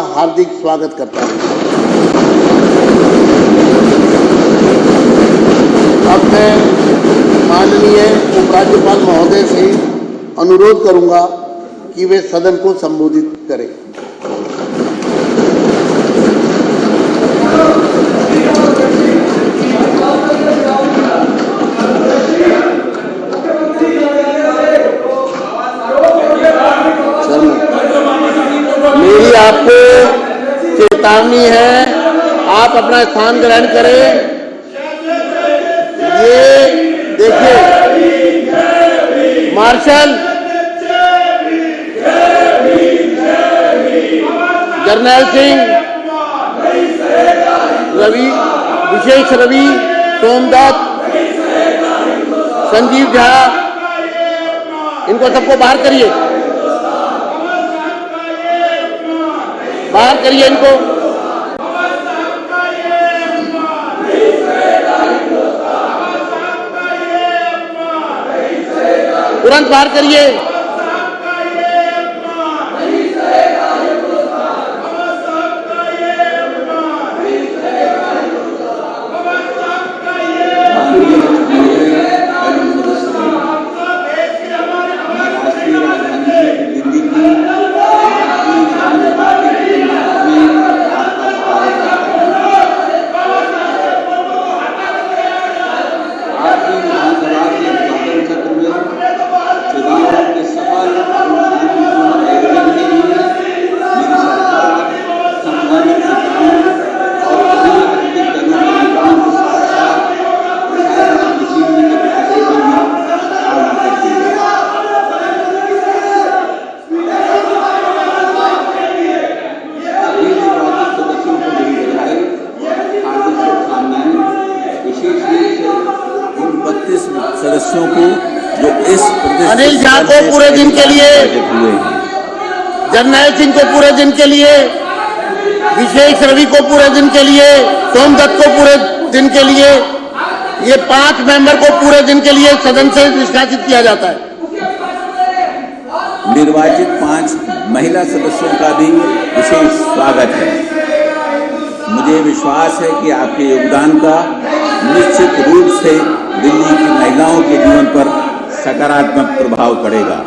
हार्दिक स्वागत करता हूं। अब मैं माननीय उपराज्यपाल महोदय से अनुरोध करूंगा कि वे सदन को संबोधित करें। मेरी आपको चेतावनी है, आप अपना स्थान ग्रहण करें। ये देखिए मार्शल जर्नैल सिंह, रवि, विशेष रवि, सोमदत्त, संजीव झा, इनको सबको बाहर करिए, बाहर करिए इनको। तुरंत बाहर करिए। सदस्यों को जो इस अनिल झा को पूरे दिन के लिए, जर्नैल सिंह को पूरे दिन के लिए, विशेष रवि को पूरे दिन के लिए, सोमदत्त को पूरे दिन के लिए, ये 5 मेंबर को पूरे दिन के लिए सदन से निष्कासित किया जाता है। निर्वाचित 5 महिला सदस्यों का भी विशेष स्वागत है। मुझे विश्वास है कि आपके योगदान का निश्चित रूप से दिल्ली की महिलाओं के जीवन पर सकारात्मक प्रभाव पड़ेगा।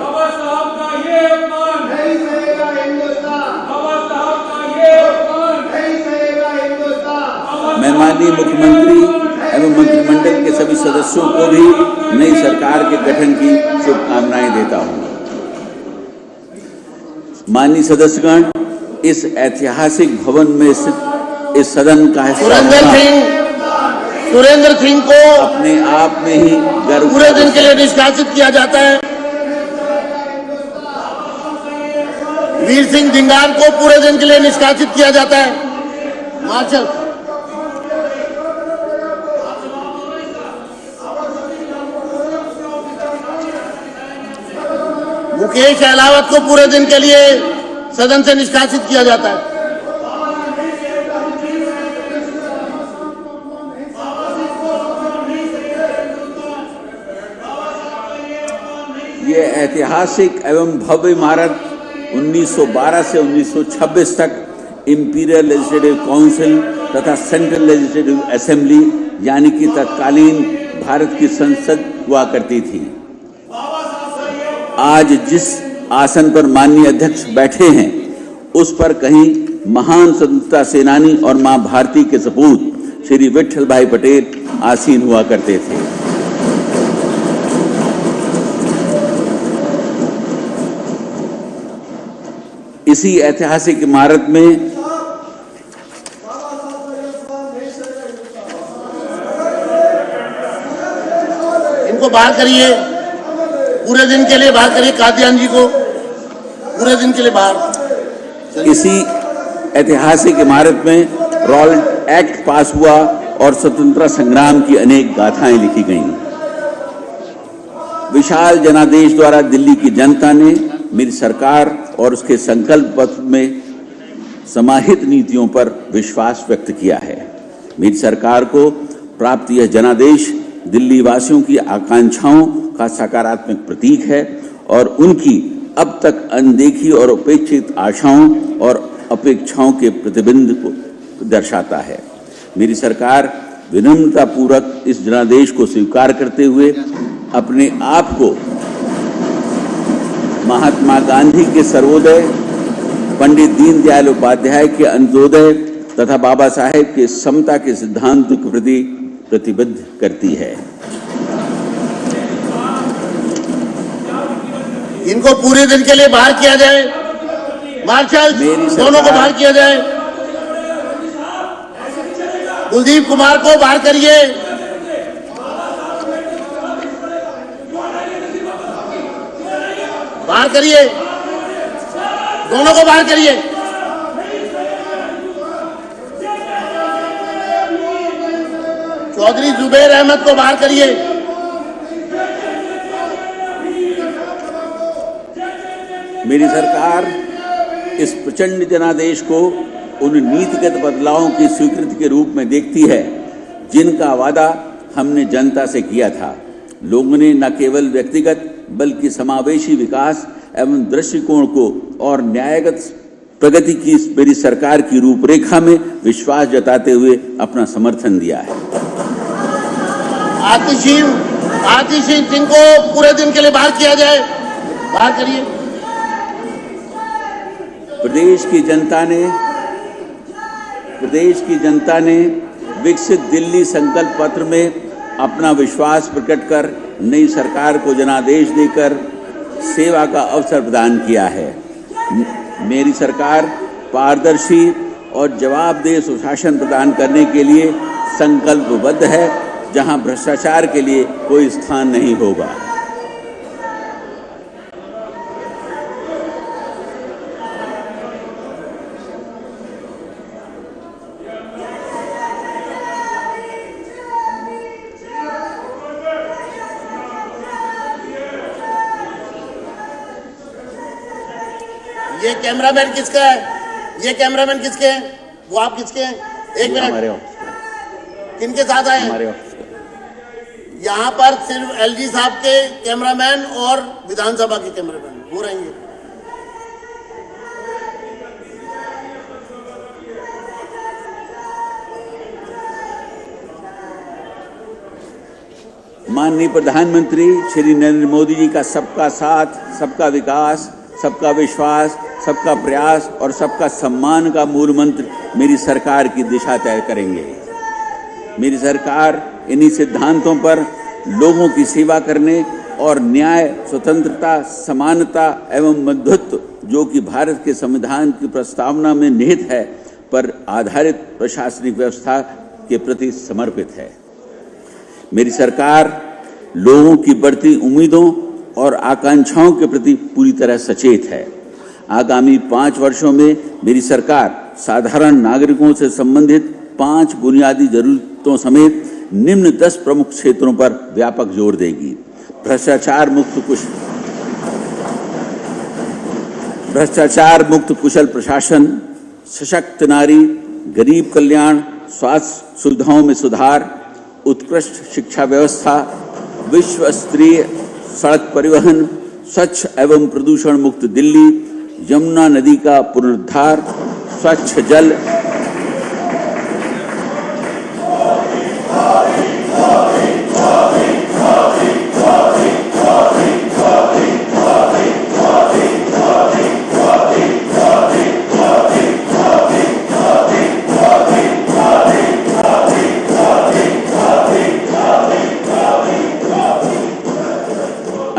मैं माननीय मुख्यमंत्री एवं मंत्रिमंडल के सभी सदस्यों को भी नई सरकार के गठन की शुभकामनाएं देता हूं। माननीय सदस्यगण, इस ऐतिहासिक भवन में स्थित इस सदन का हिस्सा सुरेंद्र सिंह को अपने आप में ही गर्व पूरे दिन के लिए निष्कासित किया जाता है। वीर सिंह धिंगार को पूरे दिन के लिए निष्कासित किया जाता है। मार्शल मुकेश अहलावत को पूरे दिन के लिए सदन से निष्कासित किया जाता है। ये ऐतिहासिक एवं भव्य इमारत 1912 से 1926 तक इंपीरियल लेजिस्लेटिव काउंसिल तथा सेंट्रल लेजिस्लेटिव असेंबली यानी कि तत्कालीन भारत की संसद हुआ करती थी। आज जिस आसन पर माननीय अध्यक्ष बैठे हैं, उस पर कहीं महान स्वतंत्रता सेनानी और मां भारती के सपूत श्री विट्ठल भाई पटेल आसीन हुआ करते थे। इसी ऐतिहासिक इमारत में इनको बाहर करिए, पूरे दिन के लिए बाहर करिए। कादियान जी को पूरे दिन के लिए बाहर। इसी ऐतिहासिक इमारत में रॉयल एक्ट पास हुआ और स्वतंत्रता संग्राम की अनेक गाथाएं लिखी गईं। विशाल जनादेश द्वारा दिल्ली की जनता ने मेरी सरकार और उसके संकल्प पत्र में समाहित नीतियों पर विश्वास व्यक्त किया है। मेरी सरकार को प्राप्त यह जनादेश दिल्ली वासियों की आकांक्षाओं का सकारात्मक प्रतीक है और उनकी अब तक अनदेखी और उपेक्षित आशाओं और अपेक्षाओं के प्रतिबिंब को दर्शाता है। मेरी सरकार विनम्रता पूर्वक इस जनादेश को स्वीकार करते हुए अपने आप को महात्मा गांधी के सर्वोदय, पंडित दीनदयाल उपाध्याय के अंत्योदय तथा बाबा साहेब के समता के सिद्धांत के प्रति प्रतिबद्ध करती है। इनको पूरे दिन के लिए बाहर किया जाए, मार्शल दोनों को बाहर किया जाए। कुलदीप कुमार को बाहर करिए। बाहर करिए, दोनों को बाहर करिए। चौधरी जुबैर अहमद को बाहर करिए। मेरी सरकार इस प्रचंड जनादेश को उन नीतिगत बदलावों की स्वीकृति के रूप में देखती है जिनका वादा हमने जनता से किया था। लोगों ने न केवल व्यक्तिगत बल्कि समावेशी विकास एवं दृष्टिकोण को और न्यायगत प्रगति की मेरी सरकार की रूपरेखा में विश्वास जताते हुए अपना समर्थन दिया है। आतिशी सिंह को पूरे दिन के लिए बाहर किया जाए। बाहर करिए। प्रदेश की जनता ने विकसित दिल्ली संकल्प पत्र में अपना विश्वास प्रकट कर नई सरकार को जनादेश देकर सेवा का अवसर प्रदान किया है। मेरी सरकार पारदर्शी और जवाबदेह सुशासन प्रदान करने के लिए संकल्पबद्ध है, जहां भ्रष्टाचार के लिए कोई स्थान नहीं होगा। ये कैमरामैन किसका है? ये कैमरामैन किसके हैं? वो आप किसके हैं? एक मिनट। हमारे ऑफिस। किनके साथ आए? हमारे ऑफिस। यहाँ पर सिर्फ एलजी साहब के कैमरामैन और विधानसभा के कैमरामैन वो रहेंगे। माननीय प्रधानमंत्री श्री नरेंद्र मोदी जी का सबका साथ, सबका विकास, सबका विश्वास, सबका प्रयास और सबका सम्मान का मूल मंत्र मेरी सरकार की दिशा तय करेंगे। मेरी सरकार इन्हीं सिद्धांतों पर लोगों की सेवा करने और न्याय, स्वतंत्रता, समानता एवं मध्यत्व, जो कि भारत के संविधान की प्रस्तावना में निहित है, पर आधारित प्रशासनिक व्यवस्था के प्रति समर्पित है। मेरी सरकार लोगों की बढ़ती उम्मीदों और आकांक्षाओं के प्रति पूरी तरह सचेत है। आगामी 5 वर्षों में मेरी सरकार साधारण नागरिकों से संबंधित 5 बुनियादी जरूरतों समेत निम्न 10 प्रमुख क्षेत्रों पर व्यापक जोर देगी। भ्रष्टाचार मुक्त कुशल प्रशासन, सशक्त नारी, गरीब कल्याण, स्वास्थ्य सुविधाओं में सुधार, उत्कृष्ट शिक्षा व्यवस्था, विश्व स्तरीय सड़क परिवहन, स्वच्छ एवं प्रदूषण मुक्त दिल्ली, यमुना नदी का पुनरुद्धार, स्वच्छ जल,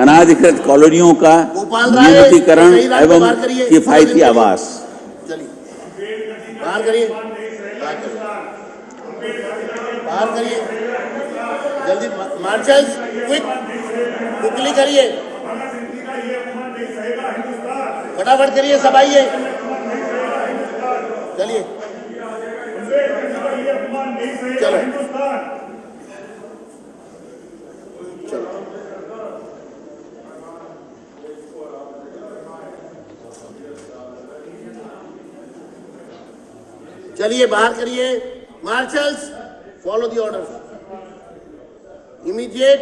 अनाधिकृत कॉलोनियों का नियमितीकरण एवं किफायती आवास। बाहर करिए, जल्दी मार्शल, क्विकली करिए, फटाफट करिए, सब आइए, चलिए, चलो चलिए, बाहर करिए। Marshals, follow the order. Immediate.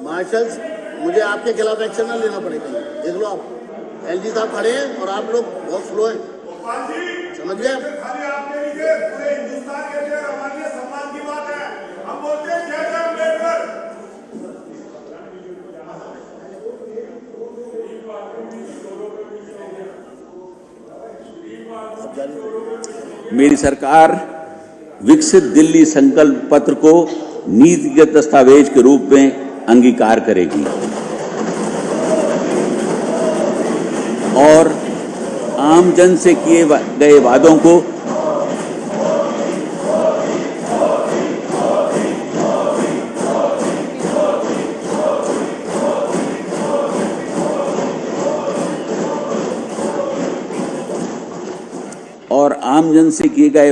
Marshals, मुझे आपके खिलाफ एक्शन न लेना पड़ेगा। देख लो आप, एलजी साहब खड़े हैं और आप लोग बहुत स्लो हैं, समझ गए? खाली आपके लिए पूरे हिंदुस्तान के लिए हमारे लिए सम्मान की बात है। हम बोलते हैं जय जय अम्बेडकर। मेरी सरकार विकसित दिल्ली संकल्प पत्र को नीतिगत दस्तावेज के रूप में अंगीकार करेगी और आम जन से किए गए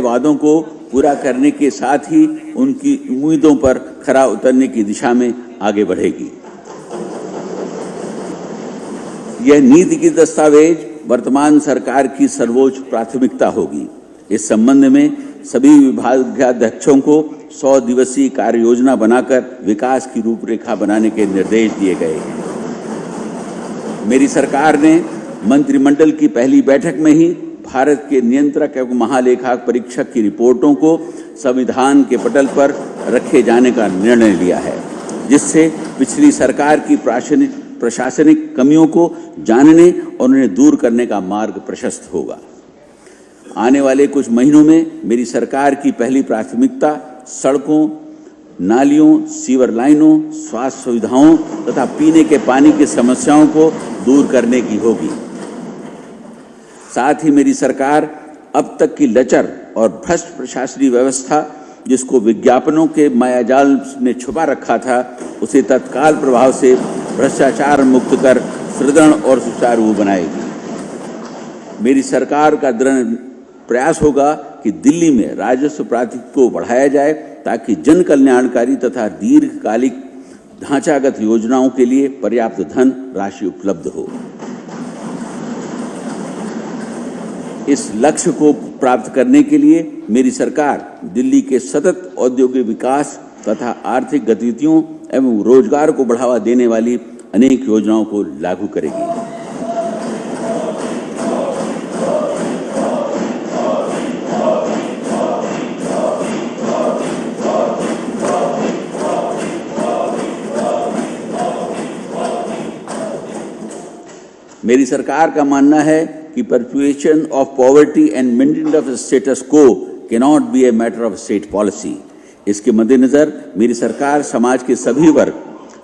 वादों को पूरा करने के साथ ही उनकी उम्मीदों पर खरा उतरने की दिशा में आगे बढ़ेगी। यह नीति की दस्तावेज वर्तमान सरकार की सर्वोच्च प्राथमिकता होगी। इस संबंध में सभी विभागाध्यक्षों को 100 दिवसीय कार्य योजना बनाकर विकास की रूपरेखा बनाने के निर्देश दिए गए हैं। मेरी सरकार ने मंत्रिमंडल की पहली बैठक में ही भारत के नियंत्रक एवं महालेखा परीक्षक की रिपोर्टों को संविधान के पटल पर रखे जाने का निर्णय लिया है, जिससे पिछली सरकार की प्रशासनिक कमियों को जानने और उन्हें दूर करने का मार्ग प्रशस्त होगा। आने वाले कुछ महीनों में मेरी सरकार की पहली प्राथमिकता सड़कों, नालियों, सीवर लाइनों, स्वास्थ्य सुविधाओं तथा पीने के पानी की समस्याओं को दूर करने की होगी। साथ ही मेरी सरकार अब तक की लचर और भ्रष्ट प्रशासनिक व्यवस्था, जिसको विज्ञापनों के मायाजाल में छुपा रखा था, उसे तत्काल प्रभाव से भ्रष्टाचार मुक्त कर सुदृढ़ और सुचारू बनाएगी। मेरी सरकार का दृढ़ प्रयास होगा कि दिल्ली में राजस्व प्राधिकरण को बढ़ाया जाए, ताकि जन कल्याणकारी तथा दीर्घकालिक ढांचागत योजनाओं के लिए पर्याप्त धन राशि उपलब्ध हो। इस लक्ष्य को प्राप्त करने के लिए मेरी सरकार दिल्ली के सतत औद्योगिक विकास तथा आर्थिक गतिविधियों एवं रोजगार को बढ़ावा देने वाली अनेक योजनाओं को लागू करेगी। मेरी सरकार का मानना है कि perpetuation of poverty and maintenance of status quo cannot be a matter of state policy। इसके मद्देनजर मेरी सरकार समाज के सभी वर्ग,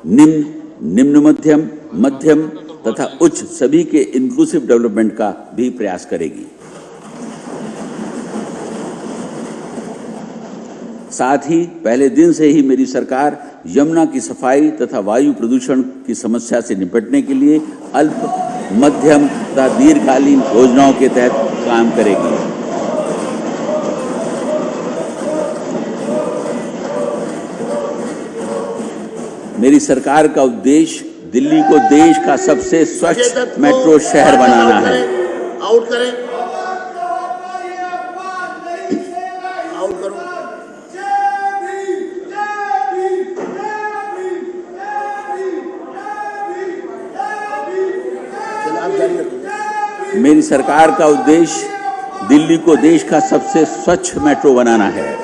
निम्न मध्यम, मध्यम तथा उच्च सभी के इंक्लूसिव डेवलपमेंट का भी प्रयास करेगी। साथ ही पहले दिन से ही मेरी सरकार यमुना की सफाई तथा वायु प्रदूषण की समस्या से निपटने के लिए अल्प, मध्यम तथा दीर्घकालीन योजनाओं के तहत काम करेगी। मेरी सरकार का उद्देश्य दिल्ली को देश का सबसे स्वच्छ मेट्रो शहर बनाना है। आउट करें, आउट करो। मेरी सरकार का उद्देश्य दिल्ली को देश का सबसे स्वच्छ मेट्रो बनाना है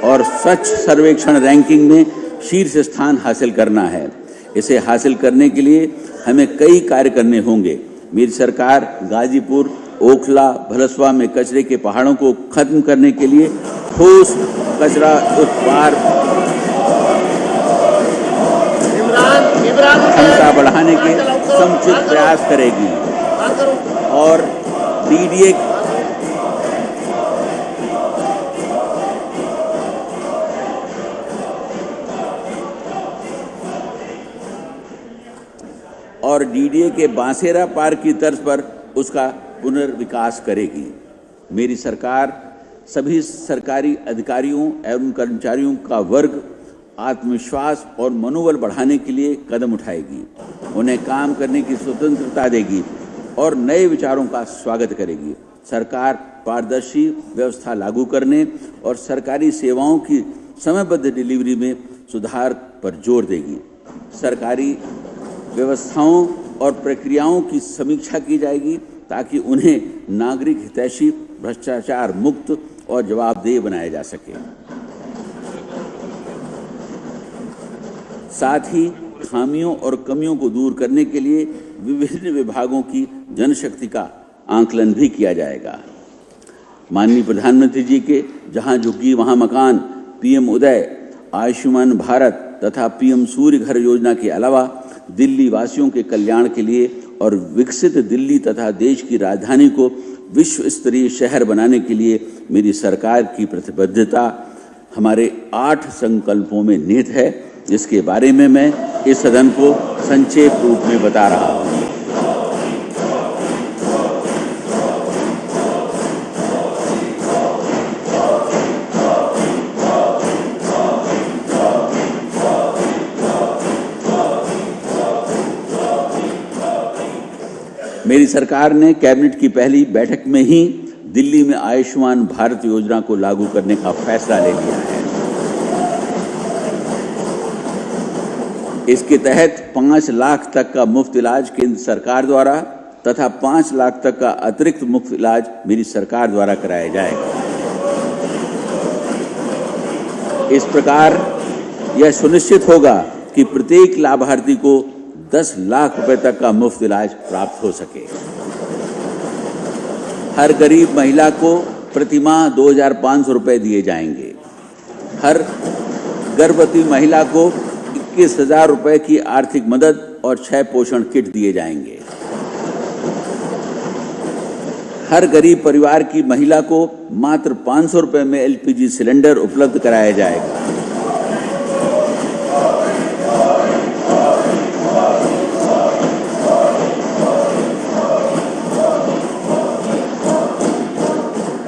और स्वच्छ सर्वेक्षण रैंकिंग में शीर्ष स्थान हासिल करना है। इसे हासिल करने के लिए हमें कई कार्य करने होंगे। मेरी सरकार गाजीपुर, ओखला, भलसवा में कचरे के पहाड़ों को खत्म करने के लिए ठोस कचरा उत्पादन क्षमता बढ़ाने के समुचित प्रयास करेगी और डीडीए के बांसेरा पार्क की तर्ज पर उसका पुनर्विकास करेगी। मेरी सरकार सभी सरकारी अधिकारियों एवं कर्मचारियों का वर्ग आत्मविश्वास और मनोबल बढ़ाने के लिए कदम उठाएगी, उन्हें काम करने की स्वतंत्रता देगी और नए विचारों का स्वागत करेगी। सरकार पारदर्शी व्यवस्था लागू करने और सरकारी सेवाओं की समयबद्ध डिलीवरी में सुधार पर जोर देगी। सरकारी व्यवस्थाओं और प्रक्रियाओं की समीक्षा की जाएगी ताकि उन्हें नागरिक हितैषी, भ्रष्टाचार मुक्त और जवाबदेह बनाया जा सके। साथ ही खामियों और कमियों को दूर करने के लिए विभिन्न विभागों की जनशक्ति का आंकलन भी किया जाएगा। माननीय प्रधानमंत्री जी के जहां झुग्गी वहां मकान, पीएम उदय, आयुष्मान भारत तथा पीएम सूर्य घर योजना के अलावा दिल्ली वासियों के कल्याण के लिए और विकसित दिल्ली तथा देश की राजधानी को विश्व स्तरीय शहर बनाने के लिए मेरी सरकार की प्रतिबद्धता हमारे 8 संकल्पों में निहित है, जिसके बारे में मैं इस सदन को संक्षेप रूप में बता रहा हूं। मेरी सरकार ने कैबिनेट की पहली बैठक में ही दिल्ली में आयुष्मान भारत योजना को लागू करने का फैसला ले लिया है। इसके तहत 5 लाख तक का मुफ्त इलाज केंद्र सरकार द्वारा तथा 5 लाख तक का अतिरिक्त मुफ्त इलाज मेरी सरकार द्वारा कराया जाएगा। इस प्रकार यह सुनिश्चित होगा कि प्रत्येक लाभार्थी को 10 लाख रुपए तक का मुफ्त इलाज प्राप्त हो सके। हर गरीब महिला को प्रतिमाह 2,500 रुपए दिए जाएंगे। हर गर्भवती महिला को 21,000 रुपए की आर्थिक मदद और 6 पोषण किट दिए जाएंगे। हर गरीब परिवार की महिला को मात्र 500 रुपए में एलपीजी सिलेंडर उपलब्ध कराया जाएगा।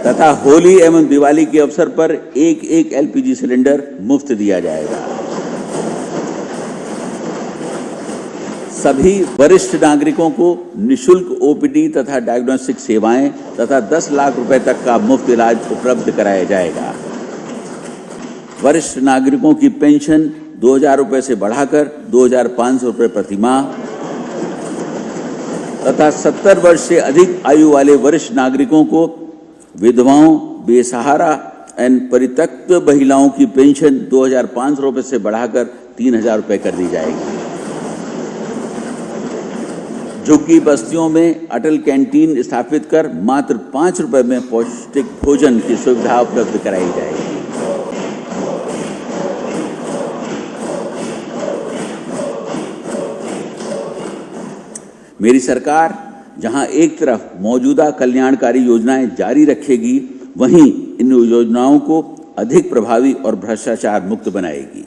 तथा होली एवं दिवाली के अवसर पर एक एलपीजी सिलेंडर मुफ्त दिया जाएगा। सभी वरिष्ठ नागरिकों को निःशुल्क ओपीडी तथा डायग्नोस्टिक सेवाएं तथा 10 लाख रुपए तक का मुफ्त इलाज उपलब्ध कराया जाएगा। वरिष्ठ नागरिकों की पेंशन 2,000 रुपए से बढ़ाकर 2,500 रुपए प्रति माह तथा 70 वर्ष से अधिक आयु वाले वरिष्ठ नागरिकों को विधवाओं, बेसहारा एवं परित्यक्त महिलाओं की पेंशन 2,500 रुपए से बढ़ाकर 3,000 रुपए कर दी जाएगी। झुग्गी बस्तियों में अटल कैंटीन स्थापित कर मात्र 5 रुपए में पौष्टिक भोजन की सुविधा उपलब्ध कराई जाएगी। मेरी सरकार जहां एक तरफ मौजूदा कल्याणकारी योजनाएं जारी रखेगी, वहीं इन योजनाओं को अधिक प्रभावी और भ्रष्टाचार मुक्त बनाएगी।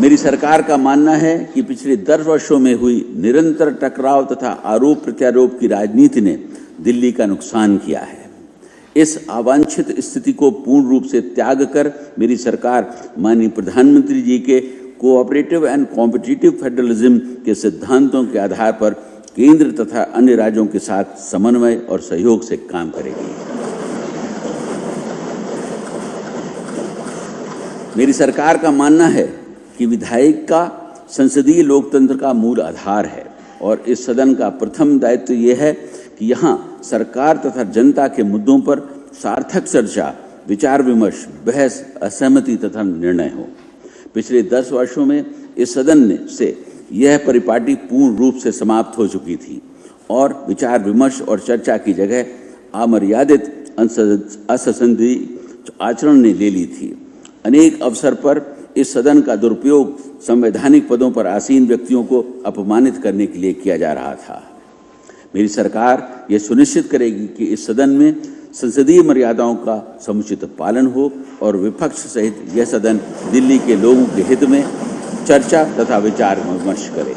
मेरी सरकार का मानना है कि पिछले 10 वर्षों में हुई निरंतर टकराव तथा आरोप प्रत्यारोप की राजनीति ने दिल्ली का नुकसान किया है। इस अवांछित स्थिति को पूर्ण रूप से त्याग कर मेरी सरकार माननीय प्रधानमंत्री जी के कोऑपरेटिव एंड कॉम्पिटिटिव फेडरलिज्म के सिद्धांतों के आधार पर केंद्र तथा अन्य राज्यों के साथ समन्वय और सहयोग से काम करेगी। मेरी सरकार का मानना है कि विधायक का संसदीय लोकतंत्र का मूल आधार है और इस सदन का प्रथम दायित्व यह है कि यहाँ सरकार तथा जनता के मुद्दों पर सार्थक चर्चा, विचार विमर्श, बहस, असहमति तथा निर्णय हो। पिछले 10 वर्षों में इस सदन से यह परिपाटी पूर्ण रूप से समाप्त हो चुकी थी और विचार विमर्श और चर्चा की जगह अमर्यादित असंसदीय आचरण ने ले ली थी। अनेक अवसर पर इस सदन का दुरुपयोग संवैधानिक पदों पर आसीन व्यक्तियों को अपमानित करने के लिए किया जा रहा था। मेरी सरकार यह सुनिश्चित करेगी कि इस सदन में संसदीय मर्यादाओं का समुचित पालन हो और विपक्ष सहित यह सदन दिल्ली के लोगों के हित में चर्चा तथा विचार विमर्श करे।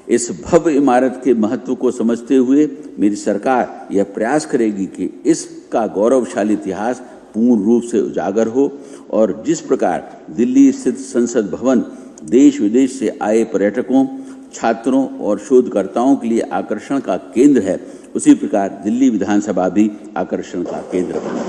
इस भव्य इमारत के महत्व को समझते हुए मेरी सरकार यह प्रयास करेगी कि इसका गौरवशाली इतिहास पूर्ण रूप से उजागर हो और जिस प्रकार दिल्ली स्थित संसद भवन देश विदेश से आए पर्यटकों, छात्रों और शोधकर्ताओं के लिए आकर्षण का केंद्र है, उसी प्रकार दिल्ली विधानसभा भी आकर्षण का केंद्र बना।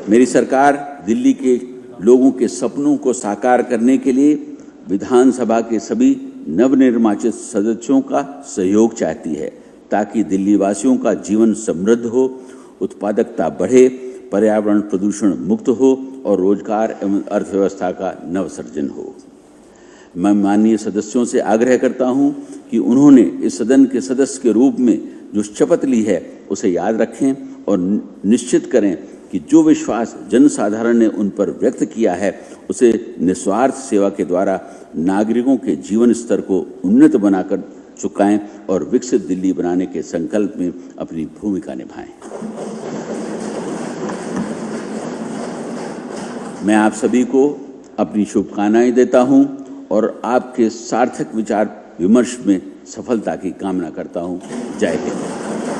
मेरी सरकार दिल्ली के लोगों के सपनों को साकार करने के लिए विधानसभा के सभी नवनिर्वाचित सदस्यों का सहयोग चाहती है, ताकि दिल्ली वासियों का जीवन समृद्ध हो, उत्पादकता बढ़े, पर्यावरण प्रदूषण मुक्त हो और रोजगार एवं अर्थव्यवस्था का नवसृजन हो। मैं माननीय सदस्यों से आग्रह करता हूं कि उन्होंने इस सदन के सदस्य के रूप में जो शपथ ली है उसे याद रखें और निश्चित करें कि जो विश्वास जनसाधारण ने उन पर व्यक्त किया है उसे निस्वार्थ सेवा के द्वारा नागरिकों के जीवन स्तर को उन्नत बनाकर चुकाएं और विकसित दिल्ली बनाने के संकल्प में अपनी भूमिका निभाएं। मैं आप सभी को अपनी शुभकामनाएं देता हूं और आपके सार्थक विचार विमर्श में सफलता की कामना करता हूं। जय हिंद।